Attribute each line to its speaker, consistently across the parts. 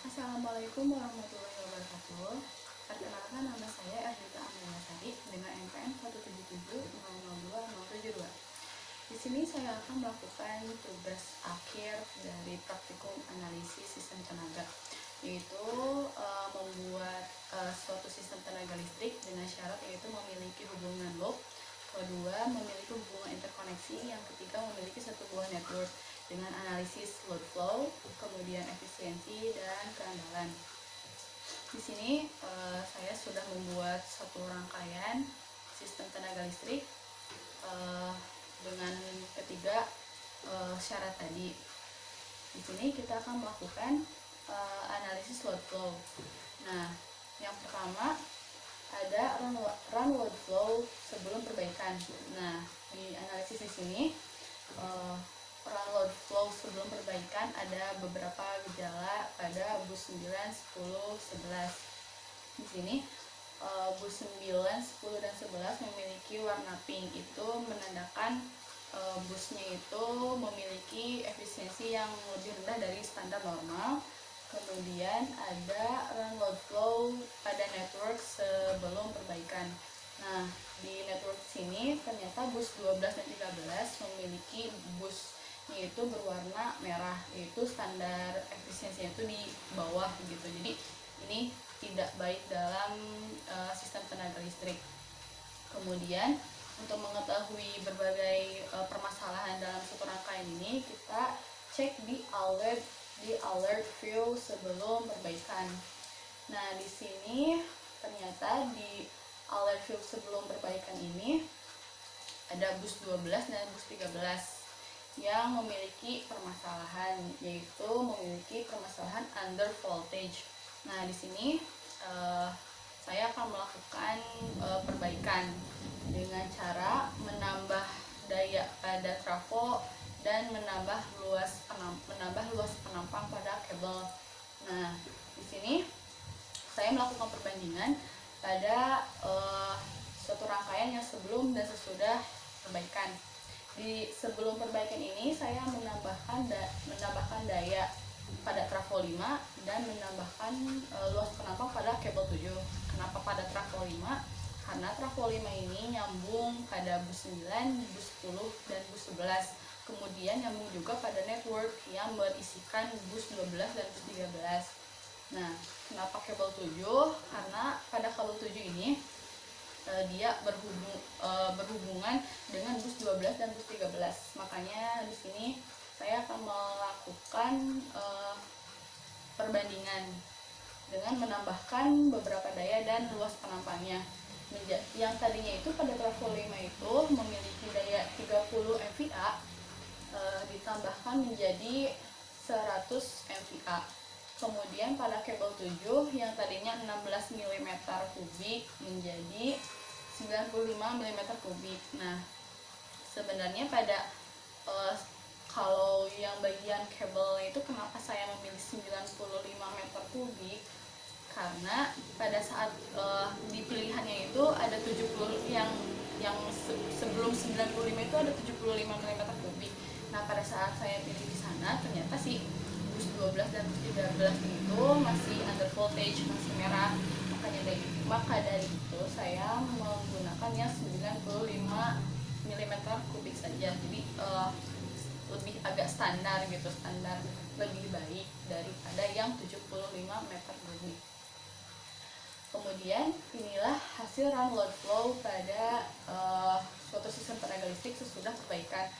Speaker 1: Assalamualaikum warahmatullahi wabarakatuh. Perkenalkan, nama saya Ardita Amelia Sari dengan NPM 177002072. Di sini saya akan melakukan tugas akhir dari praktikum analisis sistem tenaga, yaitu membuat suatu sistem tenaga listrik dengan syarat yaitu memiliki hubungan loop, kedua memiliki hubungan interkoneksi, yang ketiga memiliki satu buah network dengan analisis load flow, kemudian efisiensi dan keandalan. Di sini saya sudah membuat satu rangkaian sistem tenaga listrik dengan ketiga syarat tadi. Di sini kita akan melakukan analisis load flow. Nah, yang pertama ada run load flow sebelum perbaikan. Nah, di analisis di sini run load flow sebelum perbaikan ada beberapa gejala pada bus 9, 10, 11. Di sini bus 9, 10, dan 11 memiliki warna pink. Itu menandakan busnya itu memiliki efisiensi yang lebih rendah dari standar normal. Kemudian ada run load flow pada network sebelum perbaikan. Nah, di network sini ternyata bus 12 dan 13 memiliki bus yaitu berwarna merah, yaitu standar efisiensinya itu di bawah gitu. Jadi ini tidak baik dalam sistem tenaga listrik. Kemudian untuk mengetahui berbagai permasalahan dalam satu rangkaian ini, kita cek di alert view sebelum perbaikan. Nah, di sini ternyata di alert view sebelum perbaikan ini ada bus 12 dan bus 13 yang memiliki permasalahan, yaitu memiliki permasalahan under voltage. Nah, di sini saya akan melakukan perbaikan dengan cara menambah daya pada trafo dan menambah luas penampang pada kabel. Nah, di sini saya melakukan perbandingan pada suatu rangkaian yang sebelum dan sesudah perbaikan. Di sebelum perbaikan ini saya menambahkan daya pada trafo 5 dan menambahkan luas penampang pada kabel 7. Kenapa pada trafo 5? Karena trafo 5 ini nyambung pada bus 9, bus 10, dan bus 11. Kemudian nyambung juga pada network yang berisikan bus 12 dan bus 13. Nah, kenapa kabel 7? Karena pada kabel 7 ini dia berhubungan dengan bus 12 dan bus 13. Makanya di sini saya akan melakukan perbandingan dengan menambahkan beberapa daya dan luas penampangnya. Yang tadinya itu pada trafo 5 itu memiliki daya 30 MVA ditambahkan menjadi 100 MVA. Kemudian pada kabel 7 yang tadinya 16 mm kubik menjadi 95 mm kubik. Nah, sebenarnya pada kalau yang bagian kabel itu kenapa saya memilih 95 meter kubik? Karena pada saat di pilihannya itu ada 70 yang sebelum 95 itu ada 75 mm kubik. Nah, pada saat saya pilih di sana ternyata sih bus 12 dan bus 13 itu masih under voltage, masih merah. Maka dari itu saya menggunakan yang 95 mm kubik saja. Jadi lebih agak standar gitu, standar lebih baik daripada yang 75 meter kubik. Kemudian inilah hasil run load flow pada suatu sistem tenaga listrik sesudah perbaikan.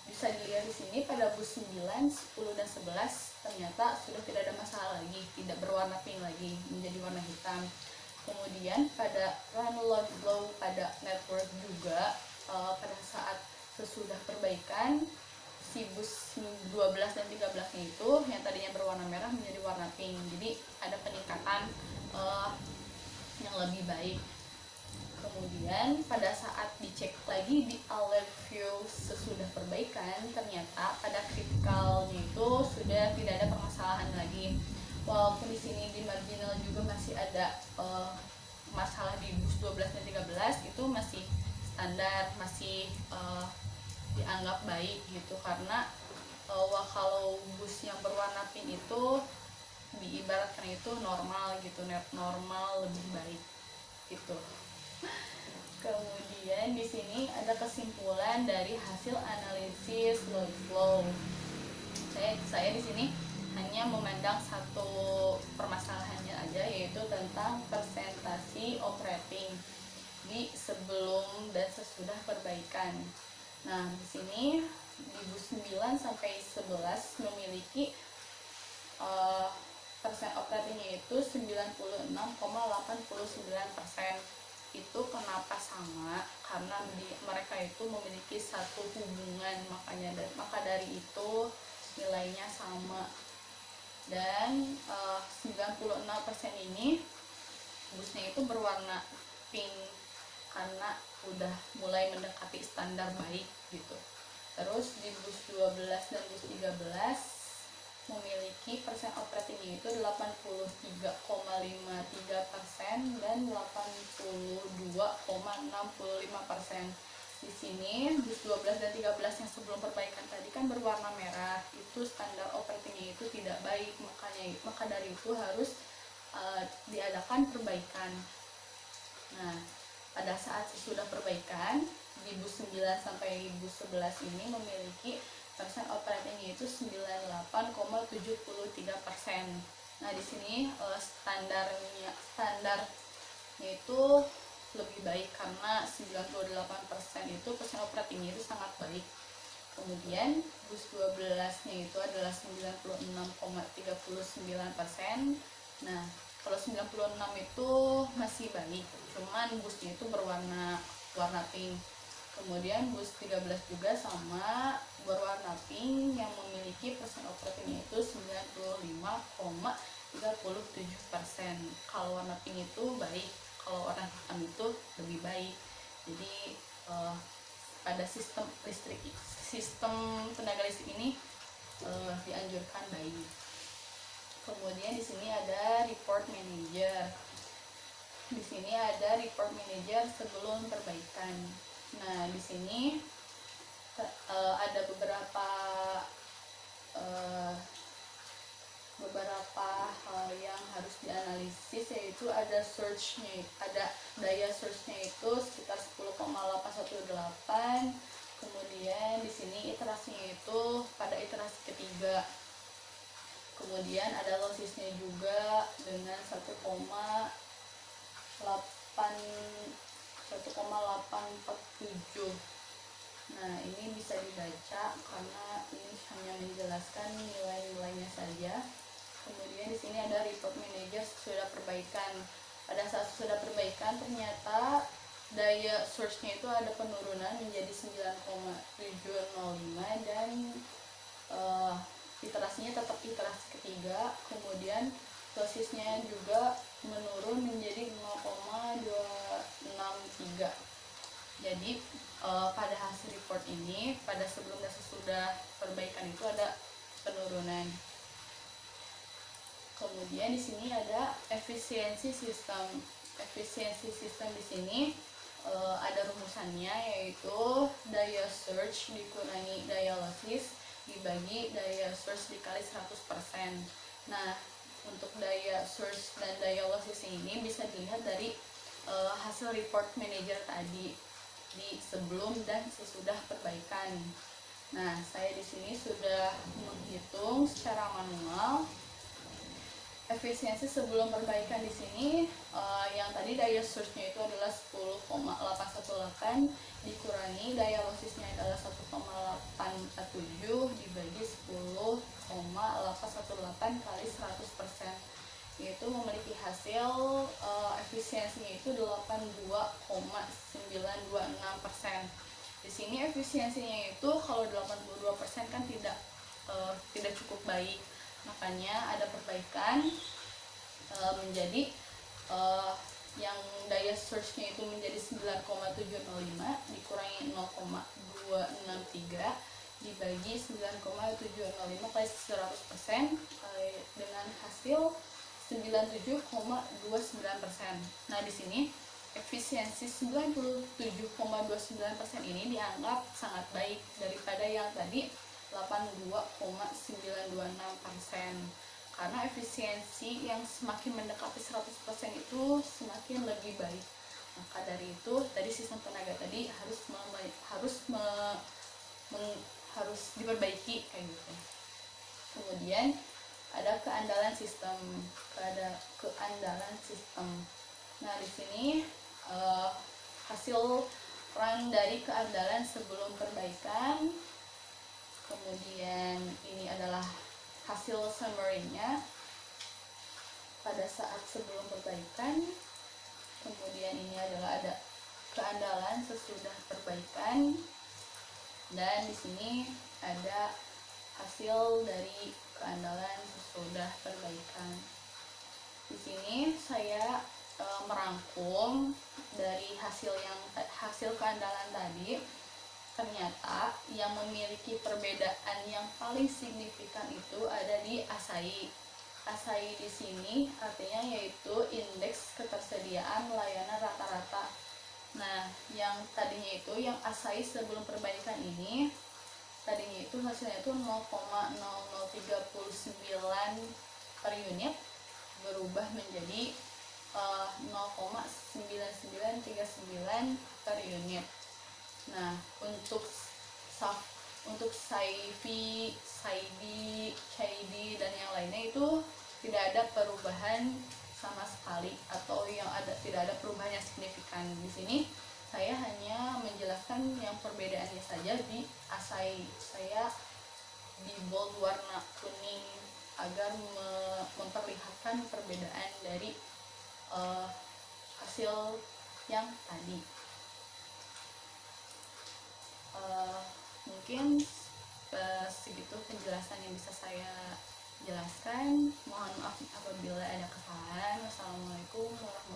Speaker 1: Bisa dilihat di sini pada bus 9, 10, dan 11 ternyata sudah tidak ada masalah lagi, tidak berwarna pink lagi, menjadi warna hitam. Kemudian pada run load flow pada network juga pada saat sesudah perbaikan, si bus 12 dan 13 itu yang tadinya berwarna merah menjadi warna pink. Jadi ada peningkatan yang lebih baik. Kemudian pada saat dicek lagi di alert view sesudah perbaikan, ternyata pada kritikalnya itu sudah tidak ada permasalahan lagi. Walaupun di sini di marginal juga masih ada masalah di bus 12 dan 13, itu masih standar, masih dianggap baik gitu. Karena kalau bus yang berwarna pink itu diibaratkan itu normal gitu, net normal lebih baik gitu. Kemudian di sini ada kesimpulan dari hasil analisis load flow. Saya di sini hanya memandang satu permasalahannya aja, yaitu tentang presentasi operating di sebelum dan sesudah perbaikan. Nah, di sini di bus 9 sampai 11 memiliki persen operatingnya itu 96,89%. Itu kenapa sama? Karena mereka itu memiliki satu hubungan, maka dari itu nilainya sama. Dan 96% ini busnya itu berwarna pink karena udah mulai mendekati standar baik gitu. Terus di bus 12 dan bus 13 memiliki persen operatingnya itu 83,53% dan 82,65%. Di sini bus 12 dan 13 yang sebelum perbaikan tadi kan berwarna merah, itu standar operatingnya itu tidak baik, maka dari itu harus diadakan perbaikan. Nah, pada saat sesudah perbaikan di bus 9 sampai bus 11 ini memiliki persen operatingnya itu 98,73%. Nah, di sini standarnya itu lebih baik karena 98% itu persen operatingnya itu sangat baik. Kemudian bus 12-nya itu adalah 96,39%. Nah, kalau 96 itu masih baik, cuman busnya itu berwarna pink. Kemudian bus 13 juga sama berwarna pink yang memiliki persen operatingnya itu 95,37%. Kalau warna pink itu baik, kalau warna hitam itu lebih baik. Jadi pada sistem tenaga listrik ini dianjurkan baik. Kemudian di sini ada report manager. Di sini ada report manager sebelum perbaikan. Nah, di sini ada beberapa hal yang harus dianalisis, yaitu ada daya surge-nya itu sekitar 10,818. Kemudian di sini iterasinya itu pada iterasi ketiga. Kemudian ada lossesnya juga dengan 1,847. Nah, ini bisa dibaca karena ini hanya menjelaskan nilai-nilainya saja. Kemudian di sini ada report manager sudah perbaikan. Pada saat sudah perbaikan ternyata daya surge-nya itu ada penurunan menjadi 9,705 dan iterasinya tetap iterasi ketiga. Kemudian dosisnya juga menurun menjadi 0,263. Jadi pada hasil report ini, pada sebelum dan sesudah perbaikan itu ada penurunan. Kemudian di sini ada efisiensi sistem. Efisiensi sistem di sini ada rumusannya, yaitu daya surge dikurangi daya losses dibagi daya surge dikali 100%. Nah, untuk daya surge dan daya losses ini bisa dilihat dari hasil report manager tadi di sebelum dan sesudah perbaikan. Nah, saya di sini sudah menghitung secara manual efisiensi sebelum perbaikan. Di sini yang tadi daya surge-nya itu adalah 10,818 dikurangi daya lossesnya adalah 1,847 dibagi 10,818 kali 100%, yaitu memiliki hasil efisiensinya itu 82,926%. Di sini efisiensinya itu kalau 82% kan tidak cukup baik. Makanya ada perbaikan menjadi yang daya surge-nya itu menjadi 9,705 dikurangi 0,263 dibagi 9,705 kali 100% dengan hasil 97,29%. Nah, di sini efisiensi 97,29% ini dianggap sangat baik daripada yang tadi 82,926%. karena efisiensi yang semakin mendekati 100% itu semakin lebih baik. Maka dari itu tadi sistem tenaga tadi harus diperbaiki kayak gitu. Kemudian ada keandalan sistem. Nah, di sini hasil run dari keandalan sebelum perbaikan. Kemudian ini adalah hasil summary-nya pada saat sebelum perbaikan. Kemudian ini adalah ada keandalan sesudah perbaikan, dan di sini ada hasil dari keandalan sesudah perbaikan. Di sini saya merangkum dari hasil keandalan tadi. Ternyata yang memiliki perbedaan yang paling signifikan itu ada di ASAI. ASAI di sini artinya yaitu indeks ketersediaan layanan rata-rata. Nah, yang tadinya itu yang ASAI sebelum perbaikan ini tadinya itu hasilnya itu 0,0039 per unit, berubah menjadi 0,9939 per unit. Nah, untuk SAIFI, SAIDI, dan yang lainnya itu tidak ada perubahan sama sekali, atau tidak ada perubahan yang signifikan. Di sini saya hanya menjelaskan yang perbedaannya saja di ASAI. Saya di bold warna kuning agar memperlihatkan perbedaan dari hasil yang tadi. Mungkin segitu penjelasan yang bisa saya jelaskan. Mohon maaf apabila ada kesalahan. Wassalamualaikum warahmatullahi wabarakatuh.